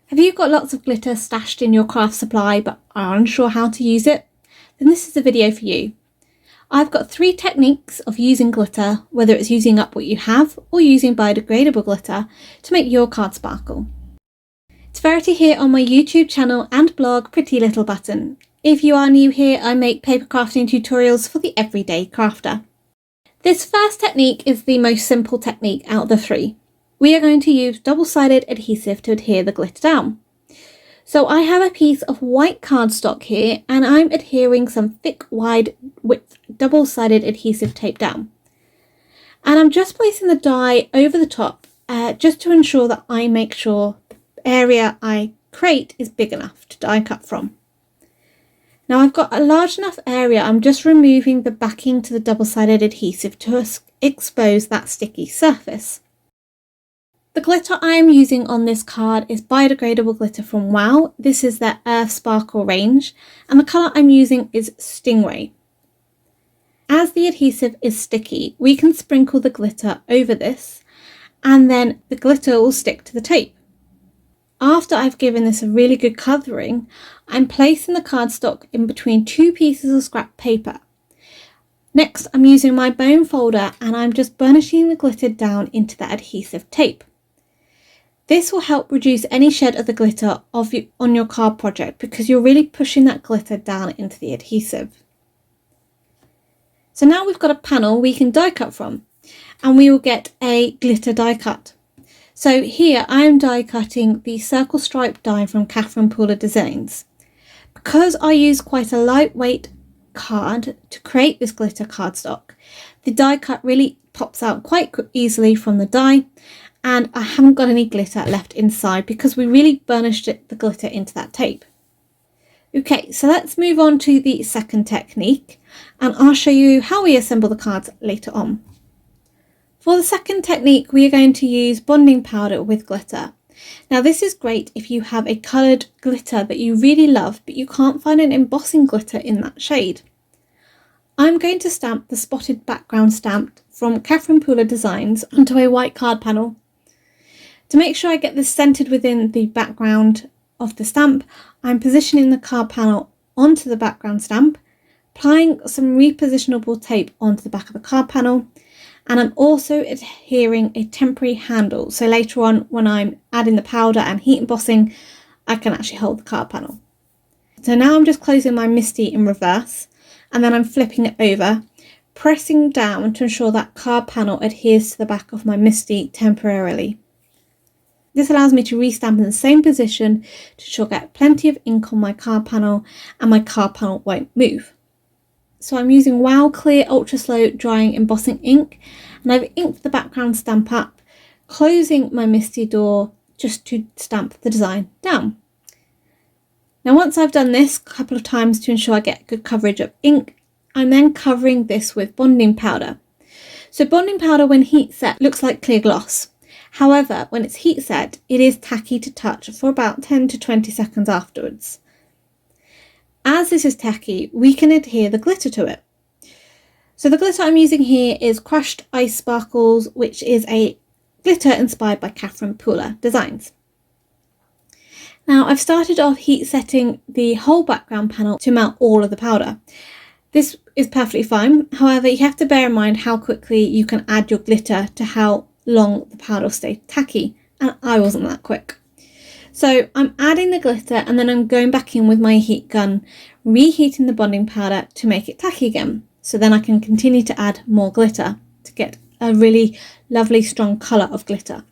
Have you got lots of glitter stashed in your craft supply but are unsure how to use it? Then this is the video for you. I've got 3 techniques of using glitter, whether it's using up what you have or using biodegradable glitter to make your card sparkle. It's Verity here on my YouTube channel and blog Pretty Little Button. If you are new here, I make paper crafting tutorials for the everyday crafter. This first technique is the most simple technique out of the 3. We are going to use double-sided adhesive to adhere the glitter down. So I have a piece of white cardstock here and I'm adhering some thick, wide width double-sided adhesive tape down. And I'm just placing the die over the top just to ensure that I make sure the area I create is big enough to die cut from. Now I've got a large enough area, I'm just removing the backing to the double-sided adhesive to expose that sticky surface. The glitter I am using on this card is biodegradable glitter from Wow. This is their Earth Sparkle range and the colour I'm using is Stingray. As the adhesive is sticky, we can sprinkle the glitter over this and then the glitter will stick to the tape. After I've given this a really good covering, I'm placing the cardstock in between 2 pieces of scrap paper. Next, I'm using my bone folder and I'm just burnishing the glitter down into the adhesive tape. This will help reduce any shed of the glitter on your card project because you're really pushing that glitter down into the adhesive. So now we've got a panel we can die cut from and we will get a glitter die cut. So here I am die cutting the circle stripe die from Catherine Pooler Designs. Because I use quite a lightweight card to create this glitter cardstock, the die cut really pops out quite easily from the die. And I haven't got any glitter left inside because we really burnished the glitter into that tape. Okay, so let's move on to the second technique and I'll show you how we assemble the cards later on. For the second technique, we are going to use bonding powder with glitter. Now this is great if you have a coloured glitter that you really love but you can't find an embossing glitter in that shade. I'm going to stamp the spotted background stamp from Catherine Pooler Designs onto a white card panel. To make sure I get this centered within the background of the stamp, I'm positioning the card panel onto the background stamp, applying some repositionable tape onto the back of the card panel, and I'm also adhering a temporary handle. So later on, when I'm adding the powder and heat embossing, I can actually hold the card panel. So now I'm just closing my MISTI in reverse, and then I'm flipping it over, pressing down to ensure that card panel adheres to the back of my MISTI temporarily. This allows me to restamp in the same position to ensure I get plenty of ink on my card panel and my card panel won't move. So I'm using Wow Clear Ultra Slow Drying Embossing ink and I've inked the background stamp up, closing my MISTI door just to stamp the design down. Now once I've done this a couple of times to ensure I get good coverage of ink, I'm then covering this with bonding powder. So bonding powder when heat set looks like clear gloss. However, when it's heat set, it is tacky to touch for about 10 to 20 seconds afterwards. As this is tacky, we can adhere the glitter to it. So the glitter I'm using here is Crushed Ice Sparkles, which is a glitter inspired by Catherine Pooler Designs. Now I've started off heat setting the whole background panel to melt all of the powder. This is perfectly fine. However, you have to bear in mind how quickly you can add your glitter to how long the powder will stay tacky, and I wasn't that quick. So I'm adding the glitter and then I'm going back in with my heat gun, reheating the bonding powder to make it tacky again. So then I can continue to add more glitter to get a really lovely strong colour of glitter.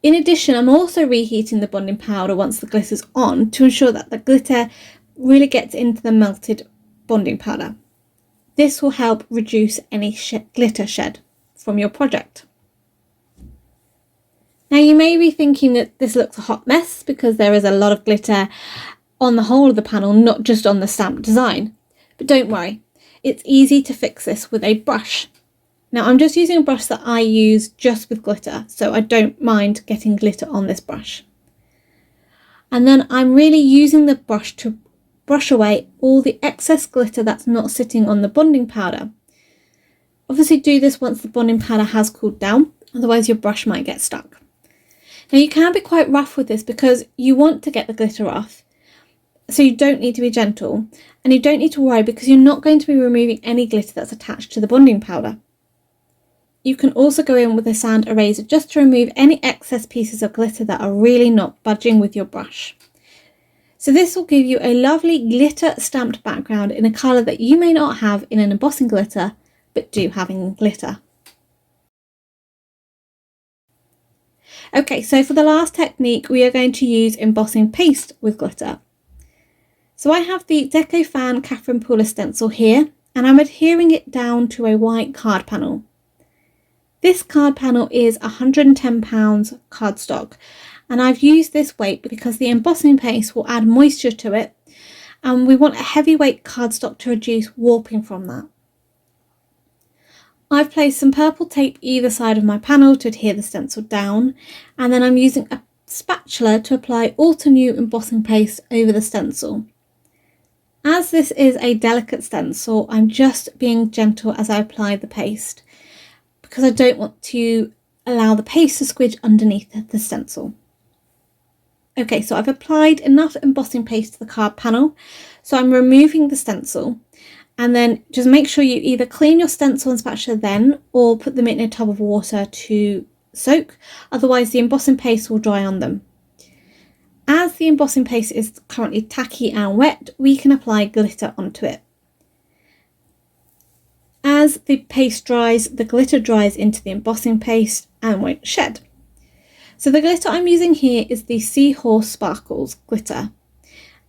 In addition, I'm also reheating the bonding powder once the glitter's on to ensure that the glitter really gets into the melted bonding powder. This will help reduce any glitter shed from your project. Now you may be thinking that this looks a hot mess because there is a lot of glitter on the whole of the panel, not just on the stamp design. But don't worry, it's easy to fix this with a brush. Now I'm just using a brush that I use just with glitter, so I don't mind getting glitter on this brush. And then I'm really using the brush to brush away all the excess glitter that's not sitting on the bonding powder. Obviously do this once the bonding powder has cooled down, otherwise your brush might get stuck. Now you can be quite rough with this because you want to get the glitter off, so you don't need to be gentle, and you don't need to worry because you're not going to be removing any glitter that's attached to the bonding powder. You can also go in with a sand eraser just to remove any excess pieces of glitter that are really not budging with your brush. So this will give you a lovely glitter stamped background in a colour that you may not have in an embossing glitter, but do have in glitter. Okay, so for the last technique, we are going to use embossing paste with glitter. So I have the Deco Fan Catherine Pooler stencil here, and I'm adhering it down to a white card panel. This card panel is £110 cardstock, and I've used this weight because the embossing paste will add moisture to it, and we want a heavyweight cardstock to reduce warping from that. I've placed some purple tape either side of my panel to adhere the stencil down, and then I'm using a spatula to apply Altenew embossing paste over the stencil. As this is a delicate stencil, I'm just being gentle as I apply the paste, because I don't want to allow the paste to squidge underneath the stencil. Okay, so I've applied enough embossing paste to the card panel, so I'm removing the stencil, and then just make sure you either clean your stencil and spatula then, or put them in a tub of water to soak, otherwise the embossing paste will dry on them. As the embossing paste is currently tacky and wet, we can apply glitter onto it. As the paste dries, the glitter dries into the embossing paste and won't shed. So the glitter I'm using here is the Seahorse Sparkles glitter,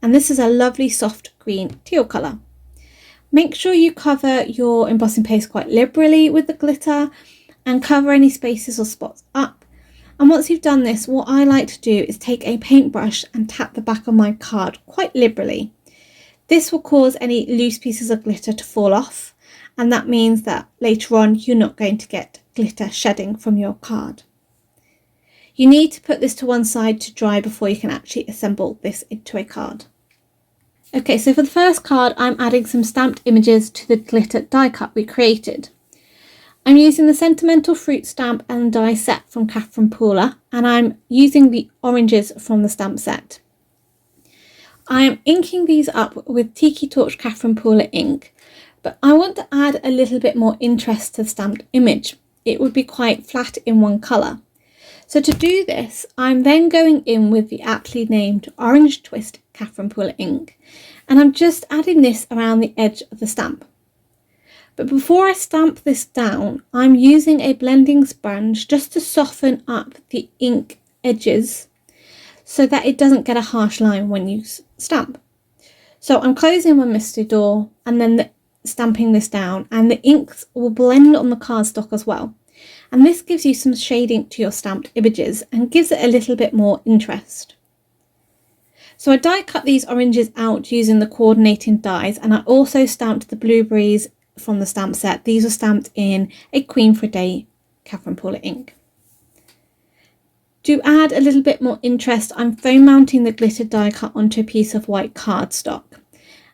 and this is a lovely soft green teal colour. Make sure you cover your embossing paste quite liberally with the glitter and cover any spaces or spots up. And once you've done this, what I like to do is take a paintbrush and tap the back of my card quite liberally. This will cause any loose pieces of glitter to fall off, and that means that later on you're not going to get glitter shedding from your card. You need to put this to one side to dry before you can actually assemble this into a card. Okay, so for the first card, I'm adding some stamped images to the glitter die cut we created. I'm using the Sentimental fruit stamp and die set from Catherine Pooler, and I'm using the oranges from the stamp set. I am inking these up with Tiki Torch Catherine Pooler ink, but I want to add a little bit more interest to the stamped image. It would be quite flat in one colour. So to do this, I'm then going in with the aptly named Orange Twist Catherine Pooler ink, and I'm just adding this around the edge of the stamp. But before I stamp this down, I'm using a blending sponge just to soften up the ink edges so that it doesn't get a harsh line when you stamp. So I'm closing my misty door and then stamping this down, and the inks will blend on the cardstock as well. And this gives you some shading to your stamped images and gives it a little bit more interest. So I die cut these oranges out using the coordinating dies, and I also stamped the blueberries from the stamp set. These are stamped in a Queen for a Day Catherine Pooler ink. To add a little bit more interest, I'm foam mounting the glitter die cut onto a piece of white cardstock,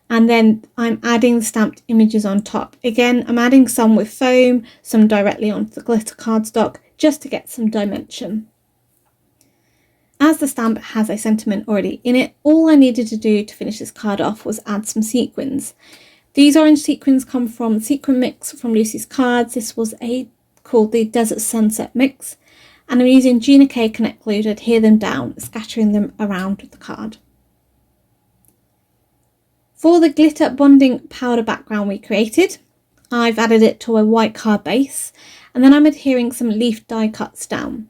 and then I'm adding the stamped images on top. Again, I'm adding some with foam, some directly onto the glitter cardstock, just to get some dimension. As the stamp has a sentiment already in it, all I needed to do to finish this card off was add some sequins. These orange sequins come from Sequin Mix from Lucy's Cards. This was called the Desert Sunset Mix, and I'm using Gina K Connect Glue to adhere them down, scattering them around the card. For the glitter bonding powder background we created, I've added it to a white card base, and then I'm adhering some leaf die cuts down.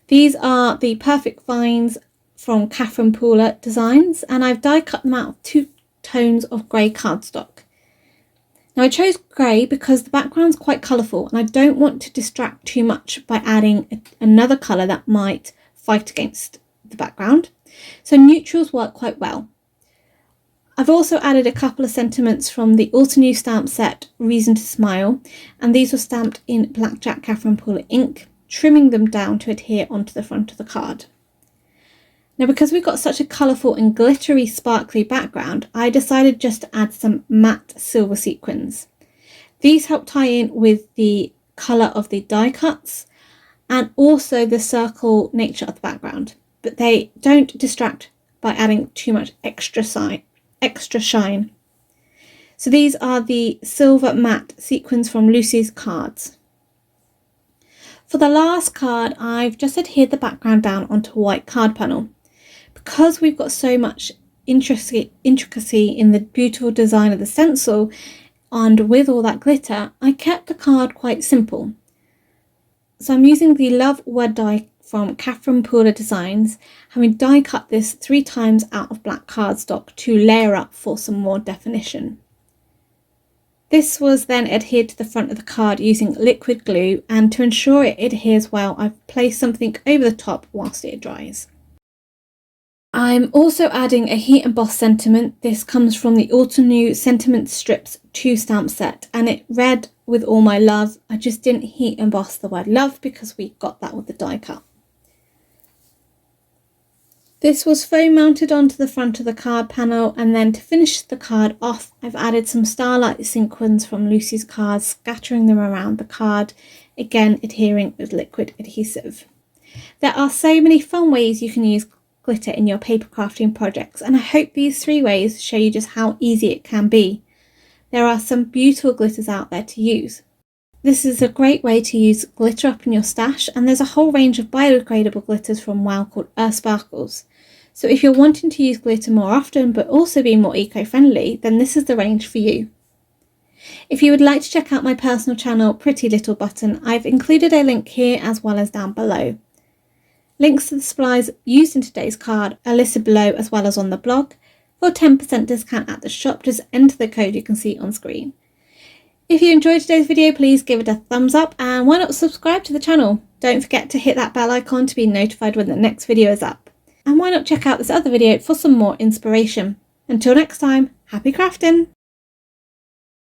These are the Perfect Vines from Catherine Pooler Designs, and I've die cut them out of 2 tones of grey cardstock. Now I chose grey because the background's quite colourful and I don't want to distract too much by adding another colour that might fight against the background, so neutrals work quite well. I've also added a couple of sentiments from the Altenew stamp set Reason to Smile, and these were stamped in Blackjack Catherine Pooler ink, trimming them down to adhere onto the front of the card. Now, because we've got such a colourful and glittery sparkly background, I decided just to add some matte silver sequins. These help tie in with the colour of the die cuts, and also the circle nature of the background, but they don't distract by adding too much extra shine. So these are the silver matte sequins from Lucy's cards. For the last card, I've just adhered the background down onto a white card panel. Because we've got so much intricacy in the beautiful design of the stencil, and with all that glitter, I kept the card quite simple. So I'm using the Love word die from Catherine Pooler Designs, having die cut this 3 times out of black cardstock to layer up for some more definition. This was then adhered to the front of the card using liquid glue, and to ensure it adheres well, I've placed something over the top whilst it dries. I'm also adding a heat embossed sentiment. This comes from the Altenew Sentiment Strips 2 stamp set, and it read "With all my love." I just didn't heat emboss the word love because we got that with the die cut. This was foam mounted onto the front of the card panel, and then to finish the card off, I've added some starlight sequins from Lucy's cards, scattering them around the card, again adhering with liquid adhesive. There are so many fun ways you can use glitter in your paper crafting projects, and I hope these 3 ways show you just how easy it can be. There are some beautiful glitters out there to use. This is a great way to use glitter up in your stash, and there's a whole range of biodegradable glitters from WOW called Sparkles. So if you're wanting to use glitter more often but also be more eco-friendly, then this is the range for you. If you would like to check out my personal channel, Pretty Little Button, I've included a link here as well as down below. Links to the supplies used in today's card are listed below as well as on the blog. For a 10% discount at the shop, just enter the code you can see on screen. If you enjoyed today's video, please give it a thumbs up, and why not subscribe to the channel? Don't forget to hit that bell icon to be notified when the next video is up. And why not check out this other video for some more inspiration. Until next time, happy crafting!